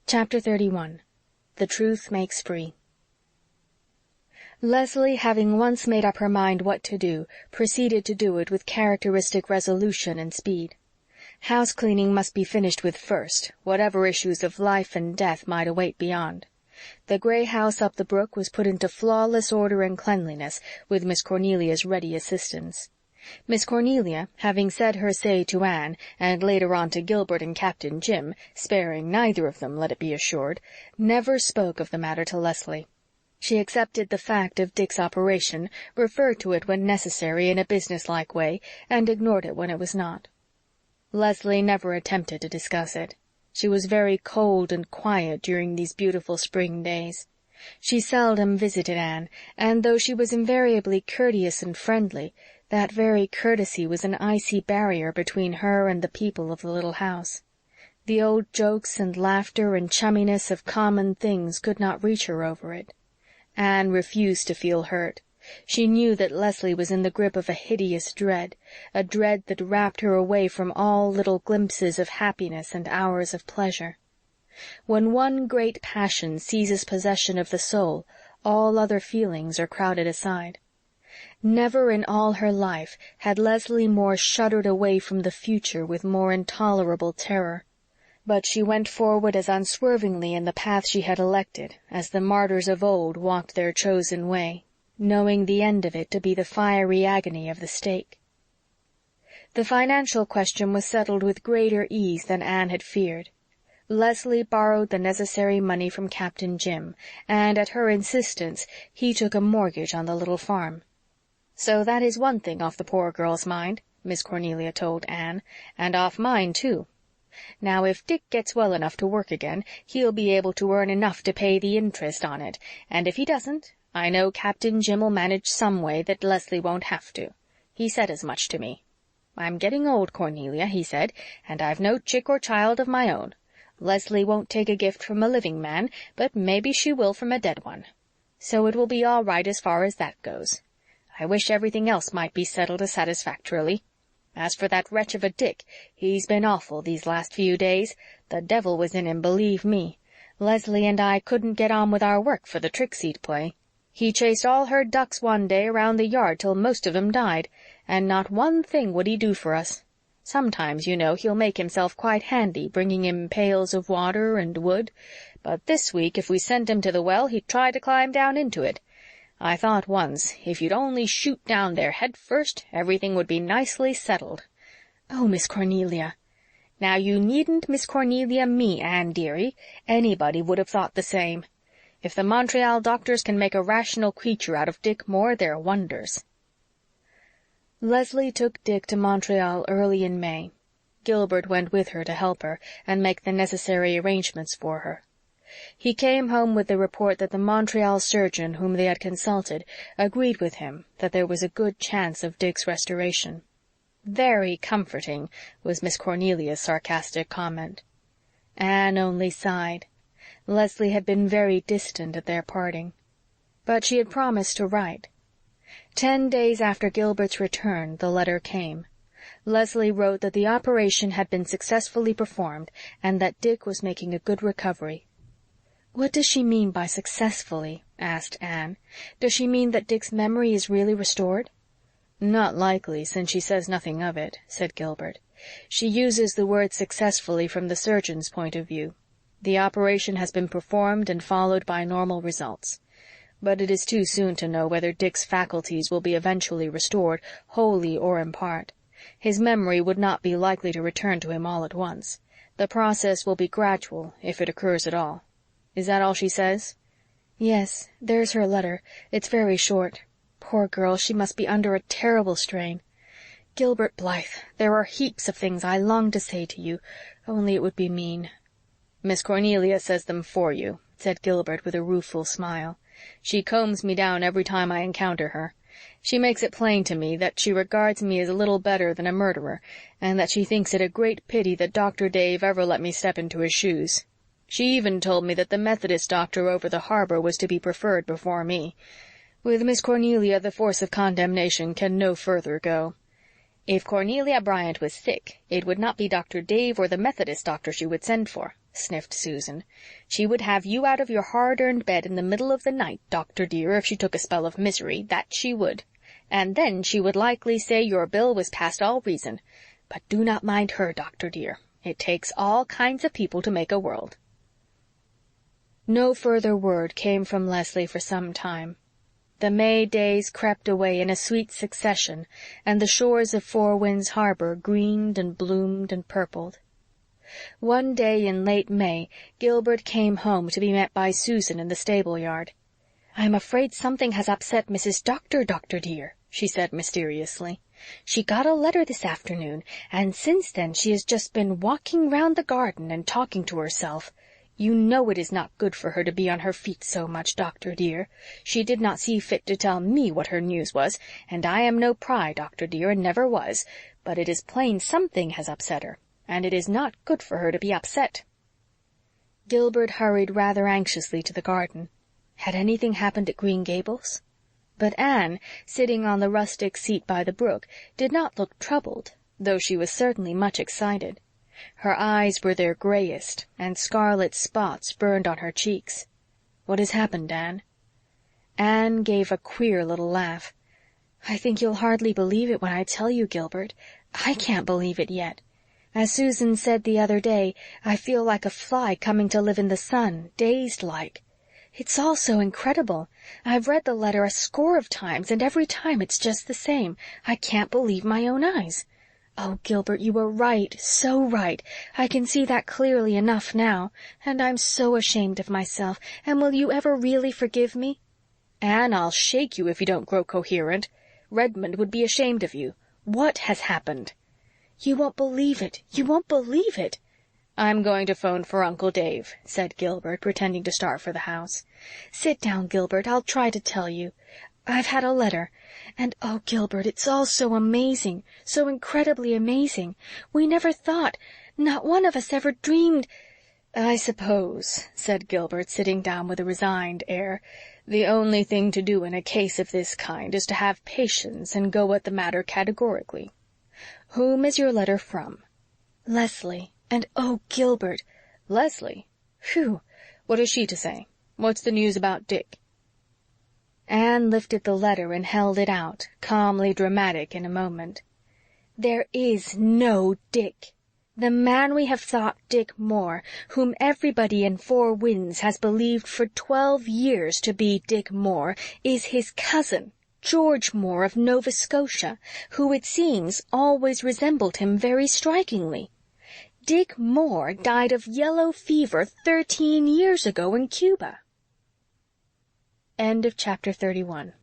Chapter 31. The Truth Makes Free. Leslie, having once made up her mind what to do, proceeded to do it with characteristic resolution and speed. House-cleaning must be finished with first, whatever issues of life and death might await beyond. The gray house up the brook was put into flawless order and cleanliness, with Miss Cornelia's ready assistance. Miss Cornelia, having said her say to Anne, and later on to Gilbert and Captain Jim, sparing neither of them, let it be assured, never spoke of the matter to Leslie. She accepted the fact of Dick's operation, referred to it when necessary in a businesslike way, and ignored it when it was not. Leslie never attempted to discuss it. She was very cold and quiet during these beautiful spring days. She seldom visited Anne, and though she was invariably courteous and friendly, that very courtesy was an icy barrier between her and the people of the little house. The old jokes and laughter and chumminess of common things could not reach her over it. Anne refused to feel hurt. She knew that Leslie was in the grip of a hideous dread, a dread that wrapped her away from all little glimpses of happiness and hours of pleasure. When one great passion seizes possession of the soul, all other feelings are crowded aside. Never in all her life had Leslie more shuddered away from the future with more intolerable terror. But she went forward as unswervingly in the path she had elected as the martyrs of old walked their chosen way, knowing the end of it to be the fiery agony of the stake. The financial question was settled with greater ease than Anne had feared. Leslie borrowed the necessary money from Captain Jim, and at her insistence he took a mortgage on the little farm. "So that is one thing off the poor girl's mind," Miss Cornelia told Anne, "and off mine, too. Now, if Dick gets well enough to work again, he'll be able to earn enough to pay the interest on it, and if he doesn't, I know Captain Jim'll manage some way that Leslie won't have to. He said as much to me. 'I'm getting old, Cornelia,' he said, 'and I've no chick or child of my own. Leslie won't take a gift from a living man, but maybe she will from a dead one. So it will be all right as far as that goes. I wish everything else might be settled as satisfactorily. As for that wretch of a Dick, he's been awful these last few days. The devil was in him, believe me. Leslie and I couldn't get on with our work for the tricks he'd play. He chased all her ducks one day around the yard till most of 'em died, and not one thing would he do for us. Sometimes, you know, he'll make himself quite handy, bringing in pails of water and wood, but this week if we sent him to the well he'd try to climb down into it. I thought once, if you'd only shoot down there head first, everything would be nicely settled." "Oh, Miss Cornelia." "Now, you needn't Miss Cornelia me, Anne dearie. Anybody would have thought the same. If the Montreal doctors can make a rational creature out of Dick Moore, they're wonders." Leslie took Dick to Montreal early in May. Gilbert went with her to help her and make the necessary arrangements for her. He came home with the report that the Montreal surgeon whom they had consulted agreed with him that there was a good chance of Dick's restoration. "Very comforting," was Miss Cornelia's sarcastic comment. Anne only sighed. Leslie had been very distant at their parting. But she had promised to write. 10 days after Gilbert's return the letter came. Leslie wrote that the operation had been successfully performed and that Dick was making a good recovery. "What does she mean by successfully?" asked Anne. "Does she mean that Dick's memory is really restored?" "Not likely, since she says nothing of it," said Gilbert. "She uses the word successfully from the surgeon's point of view. The operation has been performed and followed by normal results. But it is too soon to know whether Dick's faculties will be eventually restored, wholly or in part. His memory would not be likely to return to him all at once. The process will be gradual, if it occurs at all. Is that all she says?" "Yes, there's her letter. It's very short. Poor girl, she must be under a terrible strain. Gilbert Blythe, there are heaps of things I long to say to you, only it would be mean." "Miss Cornelia says them for you," said Gilbert with a rueful smile. "She combs me down every time I encounter her. She makes it plain to me that she regards me as little better than a murderer, and that she thinks it a great pity that Dr. Dave ever let me step into his shoes. She even told me that the Methodist doctor over the harbor was to be preferred before me. With Miss Cornelia the force of condemnation can no further go. If Cornelia Bryant was sick, it would not be Dr. Dave or the Methodist doctor she would send for," sniffed Susan. "She would have you out of your hard-earned bed in the middle of the night, Doctor dear, if she took a spell of misery, that she would. And then she would likely say your bill was past all reason. But do not mind her, Doctor dear. It takes all kinds of people to make a world." No further word came from Leslie for some time. The May days crept away in a sweet succession, and the shores of Four Winds Harbor greened and bloomed and purpled. One day in late May, Gilbert came home to be met by Susan in the stable-yard. "I am afraid something has upset Mrs. Doctor, Doctor dear," she said mysteriously. "She got a letter this afternoon, and since then she has just been walking round the garden and talking to herself. You know it is not good for her to be on her feet so much, Doctor dear. She did not see fit to tell me what her news was, and I am no pry, Doctor dear, and never was, but it is plain something has upset her, and it is not good for her to be upset." Gilbert hurried rather anxiously to the garden. Had anything happened at Green Gables? But Anne, sitting on the rustic seat by the brook, did not look troubled, though she was certainly much excited. Her eyes were their grayest, and scarlet spots burned on her cheeks. "What has happened, Anne?" Anne gave a queer little laugh. "I think you'll hardly believe it when I tell you, Gilbert. I can't believe it yet. As Susan said the other day, I feel like a fly coming to live in the sun, dazed like. It's all so incredible. I've read the letter a score of times, and every time it's just the same. I can't believe my own eyes. Oh, Gilbert, you were right, so right. I can see that clearly enough now. And I'm so ashamed of myself. And will you ever really forgive me?" "Anne, I'll shake you if you don't grow coherent. Redmond would be ashamed of you. What has happened?" "You won't believe it. You won't believe it." "I'm going to phone for Uncle Dave," said Gilbert, pretending to start for the house. "Sit down, Gilbert. I'll try to tell you. I've had a letter. And oh, Gilbert, it's all so amazing, so incredibly amazing. We never thought, not one of us ever dreamed—" "I suppose," said Gilbert, sitting down with a resigned air, "the only thing to do in a case of this kind is to have patience and go at the matter categorically. Whom is your letter from?" "Leslie. And oh, Gilbert—" "Leslie? Phew! What has she to say? What's the news about Dick?" Anne lifted the letter and held it out, calmly dramatic in a moment. "There is no Dick. The man we have thought Dick Moore, whom everybody in Four Winds has believed for 12 years to be Dick Moore, is his cousin, George Moore of Nova Scotia, who, it seems, always resembled him very strikingly. Dick Moore died of yellow fever 13 years ago in Cuba." End of chapter 31.